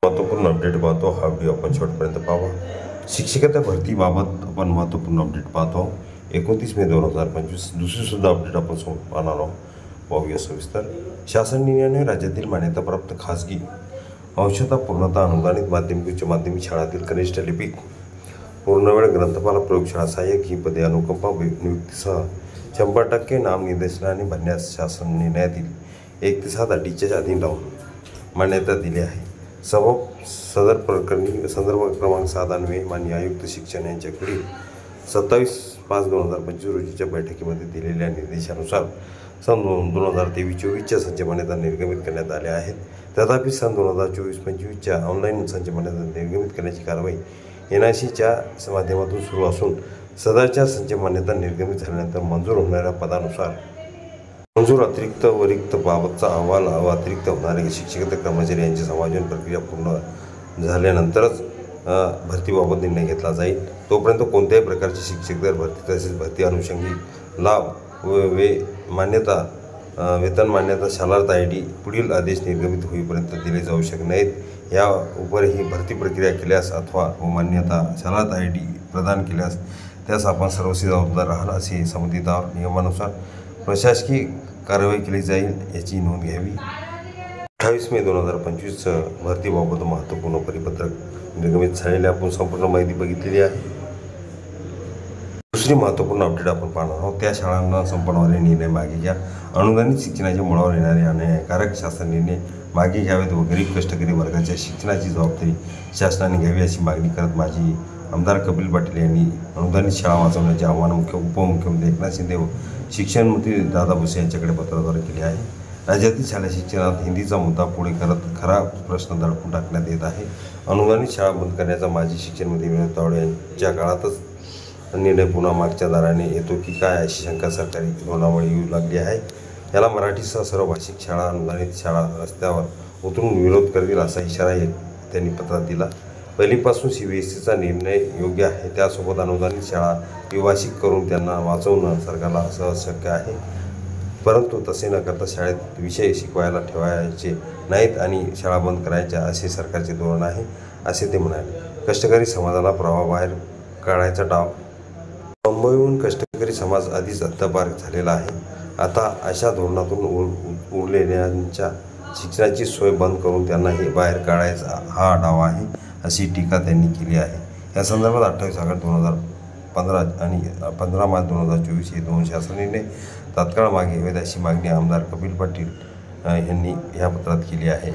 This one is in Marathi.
महत्त्वपूर्ण अपडेट पाहतो. हा व्हिडिओ आपण शेवटपर्यंत पाहावा. शिक्षकाच्या भरतीबाबत आपण महत्त्वपूर्ण अपडेट पाहतो. 29 मे 2025 दुसरी सुद्धा अपडेट आपण पाहणार आहोत. पाहूया सविस्तर. शासन निर्णयाने राज्यातील मान्यताप्राप्त खाजगी अंशतः पूर्णतः अनुदानित माध्यमिक उच्च माध्यमिक शाळांतील कनिष्ठ लिपिक, पूर्णवेळ ग्रंथपाल, प्रयोगशाळा सहाय्यक ही पदे अनुकंपा नियुक्तीसह 100% नामनिर्देशनाने भरण्यास शासन निर्णयातील 1 अटीच्या अधीन राहून मान्यता दिली आहे. सदर प्रकरणी संदर्भ क्रमांक 7 अन्वये माननीय आयुक्त शिक्षण यांच्याकडे 27/5/2025 रोजीच्या बैठकीमध्ये दिलेल्या निर्देशानुसार सन 2023-24च्या संच मान्यता निर्गमित करण्यात आल्या आहेत. तथापि सन 2024-25च्या ऑनलाईन संच मान्यता निर्गमित करण्याची कारवाई NICच्या माध्यमातून सुरू असून सदरच्या संच मान्यता निर्गमित झाल्यानंतर मंजूर होणाऱ्या पदानुसार मंजूर अतिरिक्त व रिक्त बाबतचा अहवाल अतिरिक्त होणारे शिक्षक कर्मचारी यांची समायोजन प्रक्रिया पूर्ण झाल्यानंतरच भरतीबाबत निर्णय घेतला जाईल. तोपर्यंत कोणत्याही प्रकारचे शिक्षक दर भरती तसेच भरती अनुषंगिक लाभ व मान्यता वेतन मान्यता शालार्थ ID पुढील आदेश निर्गमित होईपर्यंत दिले जाऊ शकत नाहीत. या उपरही भरती प्रक्रिया केल्यास अथवा मान्यता शालार्थ ID प्रदान केल्यास त्यास आपण सर्वस्वी जबाबदार राहाल असे संबंधितावर नियमानुसार प्रशासकीय कारवाई केली जाईल याची नोंद घ्यावी. 28 मे 2025 भरतीबाबत महत्त्वपूर्ण परिपत्रक निर्गमित झालेले आपण संपूर्ण माहिती बघितलेली आहे. दुसरी महत्त्वपूर्ण अपडेट आपण पाहणार आहोत. त्या शाळांना संपवणारे निर्णय मागे घ्या. अनुदानित शिक्षणाच्या मुळावर येणारे अन्यायकारक शासन निर्णय मागे घ्यावेत व गरीब कष्टकरी वर्गाच्या शिक्षणाची जबाबदारी शासनाने घ्यावी अशी मागणी करत माजी आमदार कपिल पाटील यांनी अनुदानित शाळा वाचवण्याचे आव्हान उपमुख्यमंत्री एकनाथ शिंदे व शिक्षण मंत्री दादा भुसे यांच्याकडे पत्राद्वारे केले आहे. राज्यातील शालेय शिक्षणात हिंदीचा मुद्दा पुढे करत खरा प्रश्न दडपून टाकण्यात येत आहे. अनुदानित शाळा बंद करण्याचा माजी शिक्षण मंत्री विनोद तावडे यांच्या काळातच निर्णय पुन्हा मागच्या दाराने येतो की काय अशी शंका सरकारी धोरणामुळे येऊ लागली आहे. याला मराठीसह सर्व भाषिक शाळा अनुदानित शाळा रस्त्यावर उतरून विरोध करतील असा इशारा त्यांनी पत्रात दिला. पहिलीपासून CBSEचा निर्णय योग्य आहे. त्यासोबत अनुदानित शाळा द्विभाषिक करून त्यांना वाचवणं सरकारला सहज शक्य आहे. परंतु तसे न करता शाळेत विषय शिकवायला ठेवायचे नाहीत आणि शाळा बंद करायच्या असे सरकारचे धोरण आहे असे ते म्हणाले. कष्टकरी समाजाला प्रवाहाबाहेर काढायचा डाव. मुंबईहून कष्टकरी समाज आधीच हद्दपार झालेला आहे. आता अशा धोरणातून उरलेल्यांच्या शिक्षणाची सोय बंद करून त्यांनाही बाहेर काढायचा हा डाव आहे अशी टीका त्यांनी केली आहे. या संदर्भात 28 ऑगस्ट 2015 आणि 15 मार्च 2024 हे 2 शासन निर्णय तात्काळ मागे घ्यावेत अशी मागणी आमदार कपिल पाटील यांनी या पत्रात केली आहे.